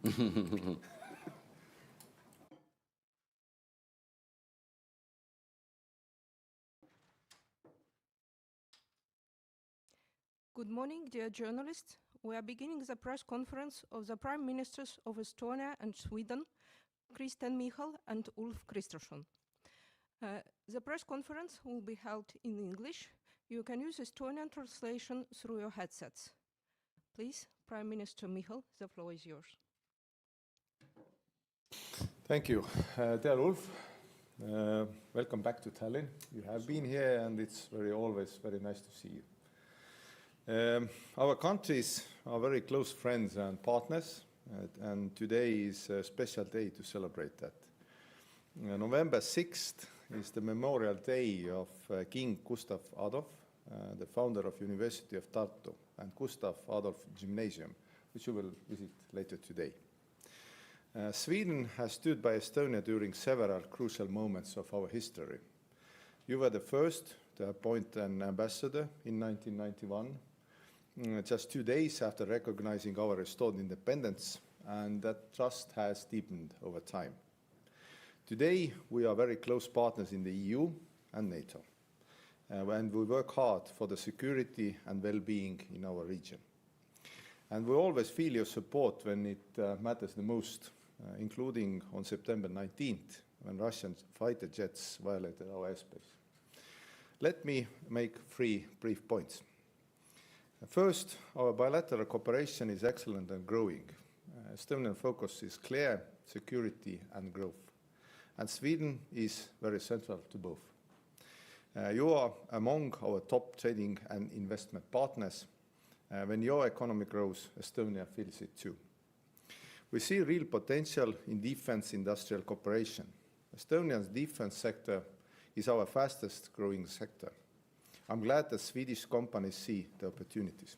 Good morning, dear journalists. We are beginning the press conference of the Prime Ministers of Estonia and Sweden, Kristen Michal and Ulf Kristersson. The press conference will be held in English. You can use Estonian translation through your headsets. Please, Prime Minister Michal, the floor is yours. Thank you. Dear Ulf, welcome back to Tallinn. You have been here and it's always very nice to see you. Our countries are very close friends and partners, and today is a special day to celebrate that. November 6th is the Memorial Day of King Gustav Adolf, the founder of University of Tartu, and Gustav Adolf Gymnasium, which you will visit later today. Sweden has stood by Estonia during several crucial moments of our history. You were the first to appoint an ambassador in 1991, just 2 days after recognizing our restored independence, and that trust has deepened over time. Today, we are very close partners in the EU and NATO, and we work hard for the security and well-being in our region. And we always feel your support when it matters the most, including on September 19th, when Russian fighter jets violated our airspace. Let me make 3 brief points. First, our bilateral cooperation is excellent and growing. Estonian focus is clear, security and growth. And Sweden is very central to both. You are among our top trading and investment partners. When your economy grows, Estonia feels it too. We see real potential in defense industrial cooperation. Estonia's defense sector is our fastest growing sector. I'm glad that Swedish companies see the opportunities.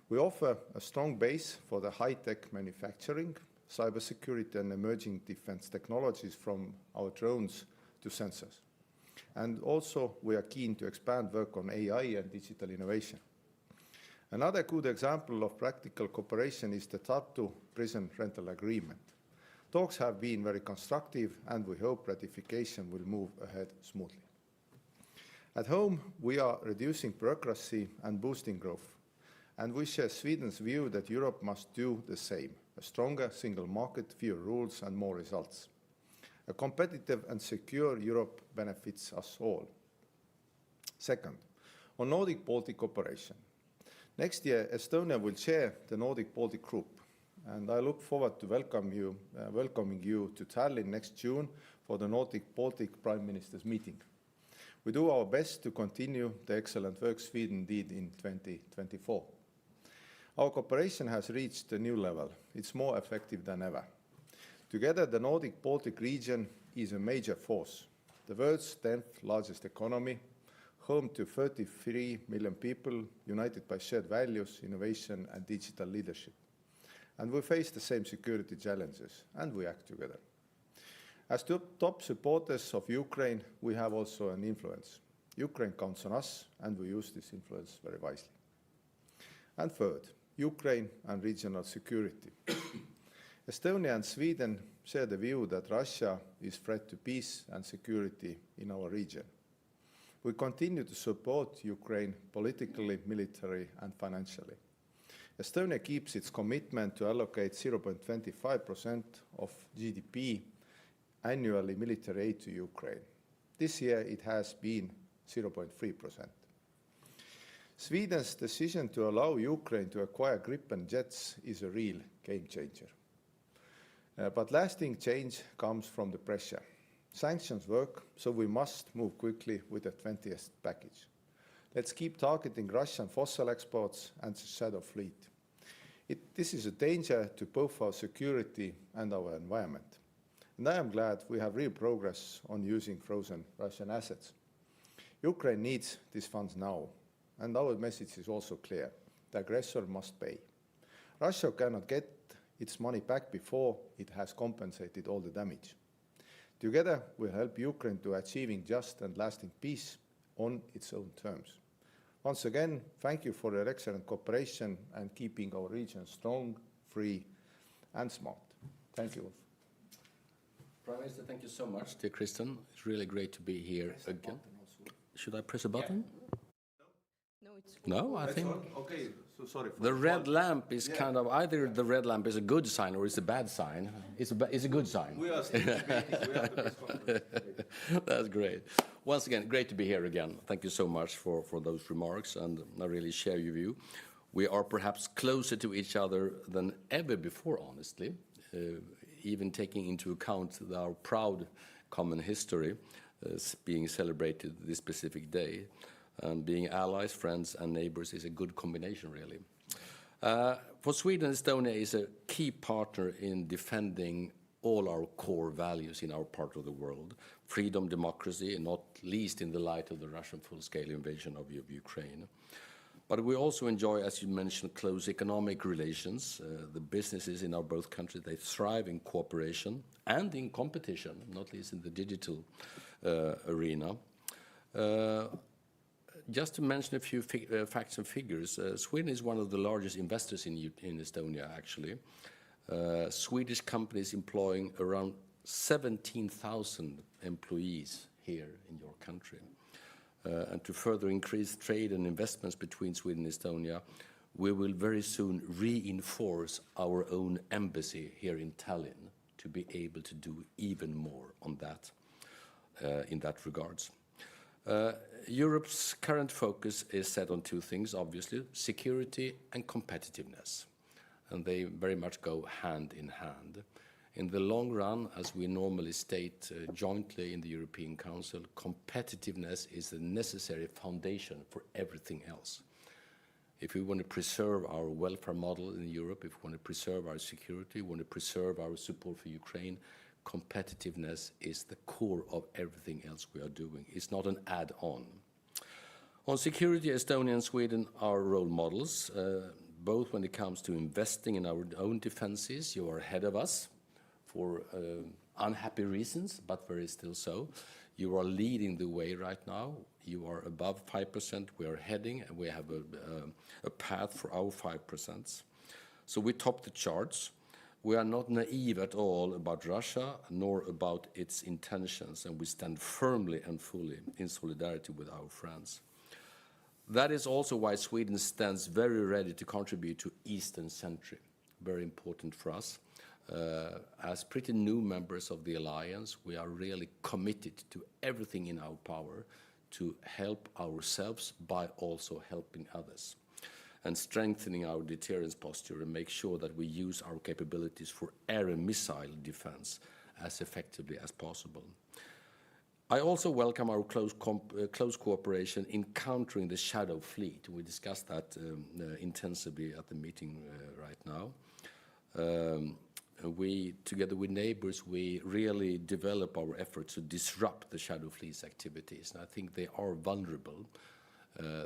We offer a strong base for the high-tech manufacturing, cybersecurity and emerging defense technologies from our drones to sensors. And also we are keen to expand work on AI and digital innovation. Another good example of practical cooperation is the Tartu prison rental agreement. Talks have been very constructive and we hope ratification will move ahead smoothly. At home, we are reducing bureaucracy and boosting growth. And we share Sweden's view that Europe must do the same. A stronger single market, fewer rules and more results. A competitive and secure Europe benefits us all. Second, on Nordic-Baltic cooperation. Next year, Estonia will chair the Nordic-Baltic Group, and I look forward to welcoming you to Tallinn next June for the Nordic-Baltic Prime Ministers meeting. We do our best to continue the excellent work Sweden did in 2024. Our cooperation has reached a new level. It's more effective than ever. Together, the Nordic-Baltic region is a major force, the world's 10th largest economy, home to 33 million people, united by shared values, innovation and digital leadership. And we face the same security challenges, and we act together. As top supporters of Ukraine, we have also an influence. Ukraine counts on us, and we use this influence very wisely. And third, Ukraine and regional security. Estonia and Sweden share the view that Russia is a threat to peace and security in our region. We continue to support Ukraine politically, militarily, and financially. Estonia keeps its commitment to allocate 0.25% of GDP annually military aid to Ukraine. This year it has been 0.3%. Sweden's decision to allow Ukraine to acquire Gripen jets is a real game changer. But lasting change comes from the pressure. Sanctions work, so we must move quickly with the 20th package. Let's keep targeting Russian fossil exports and the shadow fleet. This is a danger to both our security and our environment. And I am glad we have real progress on using frozen Russian assets. Ukraine needs these funds now, and our message is also clear. The aggressor must pay. Russia cannot get its money back before it has compensated all the damage. Together, we'll help Ukraine to achieving just and lasting peace on its own terms. Once again, thank you for your excellent cooperation and keeping our region strong, free, and smart. Thank you, Ulf. Prime Minister, thank you so much, dear Kristen. It's really great to be here again. Should I press a button? No, it's No, I think Okay, so sorry. For the red lamp is kind of either the red lamp is a good sign or it's a bad sign. It's a good sign. We are still debating. We have this conference. That's great. Once again, great to be here again. Thank you so much for those remarks, and I really share your view. We are perhaps closer to each other than ever before, honestly, even taking into account our proud common history being celebrated this specific day. And being allies, friends, and neighbors is a good combination, really. For Sweden, Estonia is a key partner in defending all our core values in our part of the world: freedom, democracy, and not least in the light of the Russian full-scale invasion of Ukraine. But we also enjoy, as you mentioned, close economic relations. The businesses in our both countries, they thrive in cooperation and in competition, not least in the digital arena. Just to mention a few facts and figures, Sweden is one of the largest investors in Estonia, actually. Swedish companies employing around 17,000 employees here in your country. And to further increase trade and investments between Sweden and Estonia, we will very soon reinforce our own embassy here in Tallinn to be able to do even more on that, in that regards. Europe's current focus is set on two things, obviously: security and competitiveness. And they very much go hand in hand. In the long run, as we normally state jointly in the European Council, competitiveness is a necessary foundation for everything else. If we want to preserve our welfare model in Europe, if we want to preserve our security, we want to preserve our support for Ukraine, competitiveness is the core of everything else we are doing. It's not an add-on. On security, Estonia and Sweden are role models, both when it comes to investing in our own defenses. You are ahead of us for unhappy reasons, but very still so. You are leading the way right now. You are above 5%. We are heading, and we have a path for our 5%. So we top the charts. We are not naive at all about Russia, nor about its intentions, and we stand firmly and fully in solidarity with our friends. That is also why Sweden stands very ready to contribute to Eastern Century, very important for us. As pretty new members of the alliance, we are really committed to everything in our power to help ourselves by also helping others, and strengthening our deterrence posture and make sure that we use our capabilities for air and missile defense as effectively as possible. I also welcome our close cooperation in countering the shadow fleet. We discussed that intensively at the meeting right now. We, together with neighbors, we really develop our efforts to disrupt the shadow fleet's activities. And I think they are vulnerable.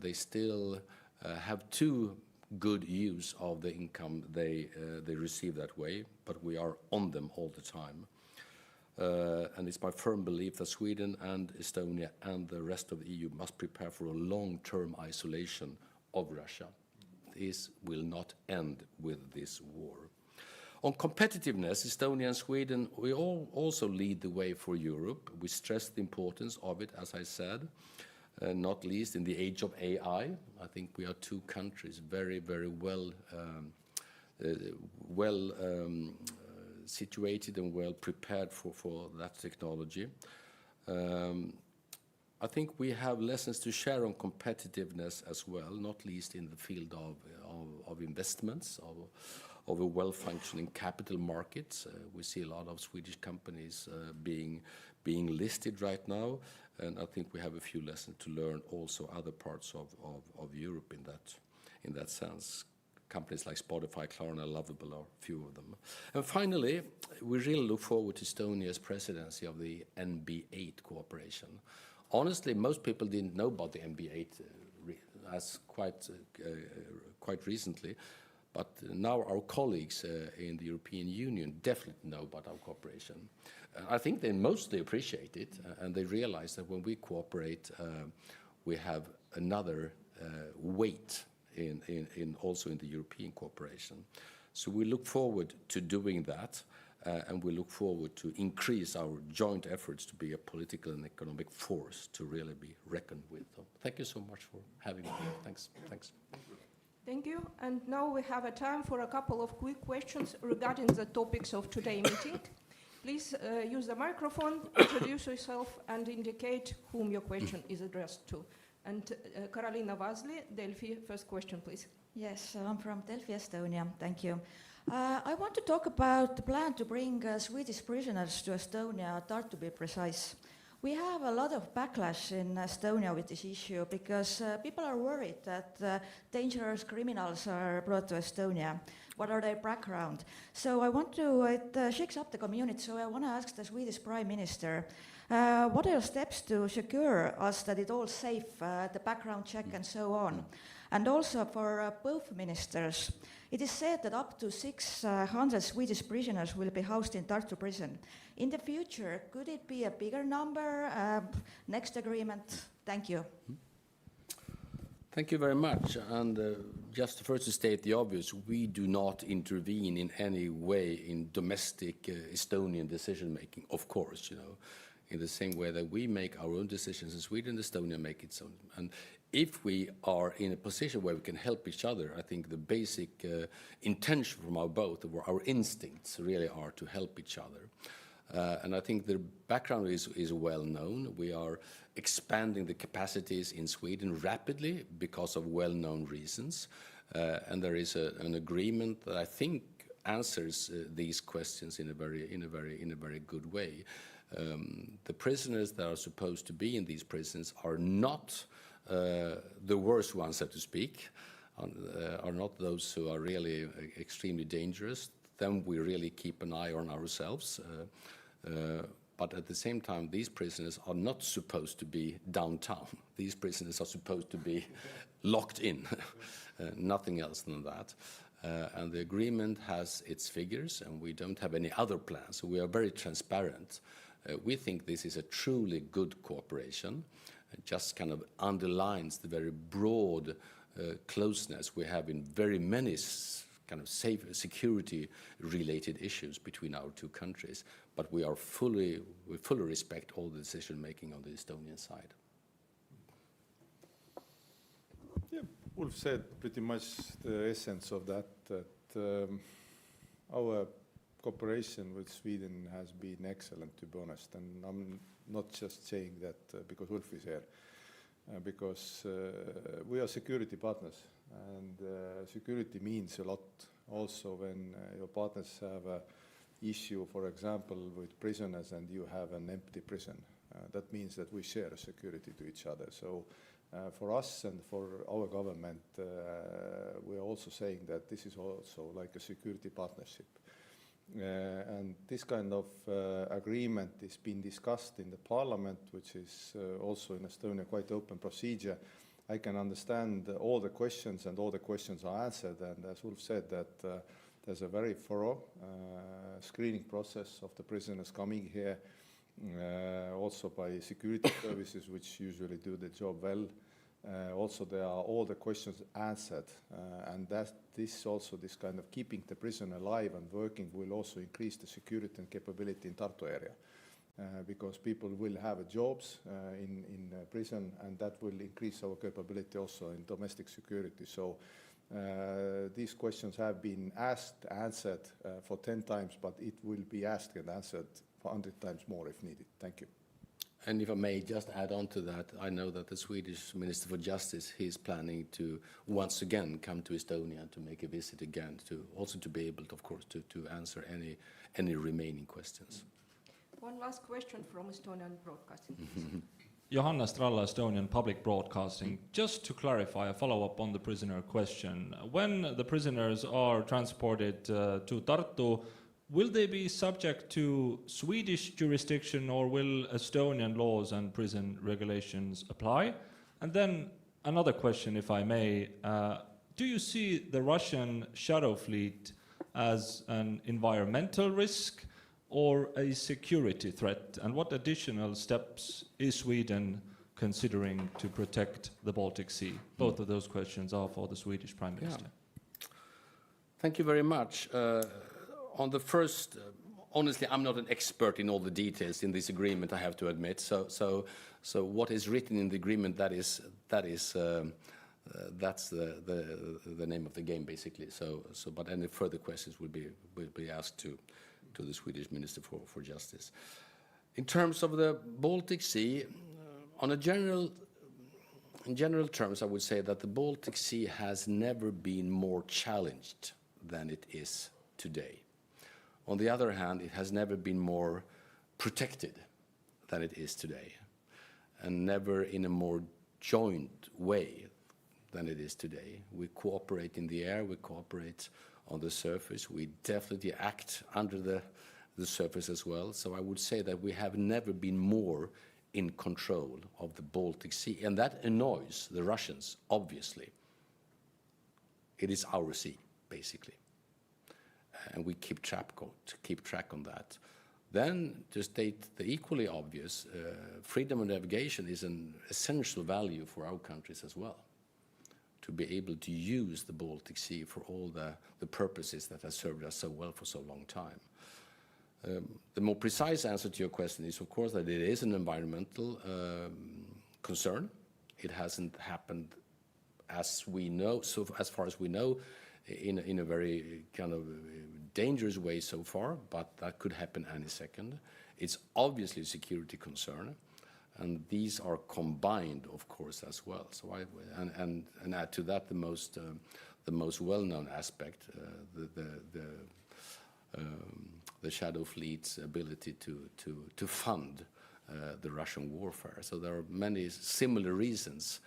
They still have too good use of the income they receive that way, but we are on them all the time. And it's my firm belief that Sweden and Estonia and the rest of the EU must prepare for a long-term isolation of Russia. This will not end with this war. On competitiveness, Estonia and Sweden, we all also lead the way for Europe. We stress the importance of it, as I said, not least in the age of AI. I think we are two countries very, very well situated and well prepared for that technology. I think we have lessons to share on competitiveness as well, not least in the field of investments, of a well-functioning capital market. We see a lot of Swedish companies being listed right now, and I think we have a few lessons to learn also other parts of Europe in that sense. Companies like Spotify, Klarna, Lovable are a few of them. And finally, we really look forward to Estonia's presidency of the NB8 cooperation. Honestly, most people didn't know about the NB8 as quite recently, but now our colleagues in the European Union definitely know about our cooperation. I think they mostly appreciate it, and they realize that when we cooperate, we have another weight also in the European cooperation. So we look forward to doing that, and we look forward to increase our joint efforts to be a political and economic force to really be reckoned with. So thank you so much for having me here. Thanks. Thank you. And now we have a time for a couple of quick questions regarding the topics of today's meeting. Please use the microphone, introduce yourself, and indicate whom your question is addressed to. And Karolina Vasli, Delfi, first question, please. Yes, I'm from Delfi, Estonia. Thank you. I want to talk about the plan to bring Swedish prisoners to Estonia, Tartu to be precise. We have a lot of backlash in Estonia with this issue because people are worried that dangerous criminals are brought to Estonia. What are their background? So I want to, it shakes up the community, so I want to ask the Swedish Prime Minister, what are steps to secure us that it's all safe, the background check and so on? And also for both ministers, it is said that up to 600 Swedish prisoners will be housed in Tartu prison. In the future, could it be a bigger number? Next agreement? Thank you. Thank you very much. And just first to state the obvious, we do not intervene in any way in domestic Estonian decision-making, of course, in the same way that we make our own decisions in Sweden, Estonia make its own. And if we are in a position where we can help each other, I think the basic intention from our both, or our instincts really are to help each other. And I think the background is well known. We are expanding the capacities in Sweden rapidly because of well-known reasons. And there is an agreement that I think answers these questions in a very good way. The prisoners that are supposed to be in these prisons are not the worst ones, so to speak, are not those who are really extremely dangerous. Then we really keep an eye on ourselves. But at the same time, these prisoners are not supposed to be downtown. These prisoners are supposed to be locked in, nothing else than that. And the agreement has its figures, and we don't have any other plans. So we are very transparent. We think this is a truly good cooperation. It just kind of underlines the very broad closeness we have in very many kind of security-related issues between our two countries. But we fully respect all the decision-making on the Estonian side. Yeah, Ulf said pretty much the essence of that our cooperation with Sweden has been excellent, to be honest. And I'm not just saying that because Ulf is here, because we are security partners. And security means a lot also when your partners have an issue, for example, with prisoners and you have an empty prison. That means that we share security to each other. So for us and for our government, we are also saying that this is also like a security partnership. And this kind of agreement is being discussed in the parliament, which is also in Estonia quite open procedure. I can understand all the questions and all the questions are answered. And as Ulf said, that there's a very thorough screening process of the prisoners coming here, also by security services, which usually do the job well. Also, there are all the questions answered, and that this kind of keeping the prison alive and working will also increase the security and capability in Tartu area, because people will have jobs in prison, and that will increase our capability also in domestic security. So these questions have been asked, answered for 10 times, but it will be asked and answered for 100 times more if needed. Thank you. And if I may just add on to that, I know that the Swedish Minister for Justice, he is planning to once again come to Estonia to make a visit again, to also to be able, of course, to answer any remaining questions. One last question from Estonian Broadcasting. Johannes Tralla, Estonian Public Broadcasting. Just to clarify, a follow-up on the prisoner question. When the prisoners are transported to Tartu, will they be subject to Swedish jurisdiction, or will Estonian laws and prison regulations apply? And then another question, if I may. Do you see the Russian shadow fleet as an environmental risk or a security threat? And what additional steps is Sweden considering to protect the Baltic Sea? Both of those questions are for the Swedish Prime Minister. Thank you very much. On the first, honestly, I'm not an expert in all the details in this agreement, I have to admit. So what is written in the agreement, that's the name of the game, basically. But any further questions will be asked to the Swedish Minister for Justice. In terms of the Baltic Sea, in general terms, I would say that the Baltic Sea has never been more challenged than it is today. On the other hand, it has never been more protected than it is today, and never in a more joint way than it is today. We cooperate in the air, we cooperate on the surface, we definitely act under the surface as well. So I would say that we have never been more in control of the Baltic Sea, and that annoys the Russians, obviously. It is our sea, basically, and we keep track on that. Then, to state the equally obvious, freedom of navigation is an essential value for our countries as well, to be able to use the Baltic Sea for all the purposes that have served us so well for so long time. The more precise answer to your question is, of course, that it is an environmental concern. It hasn't happened, as we know, so as far as we know, in a very kind of dangerous way so far, but that could happen any second. It's obviously a security concern, and these are combined, of course, as well. So and add to that the most well-known aspect, the Shadow Fleet's ability to fund the Russian warfare. So there are many similar reasons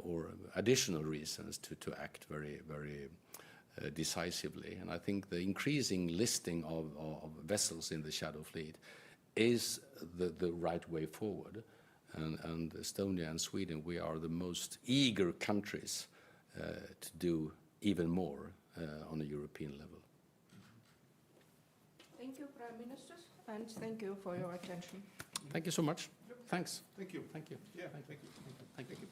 or additional reasons to act very, very decisively. And I think the increasing listing of vessels in the Shadow Fleet is the right way forward. And Estonia and Sweden, we are the most eager countries to do even more on a European level. Thank you, Prime Minister, and thank you for your attention. Thank you so much. Thanks. Thank you. Thank you. Yeah, Thank you. thank you. Thank you.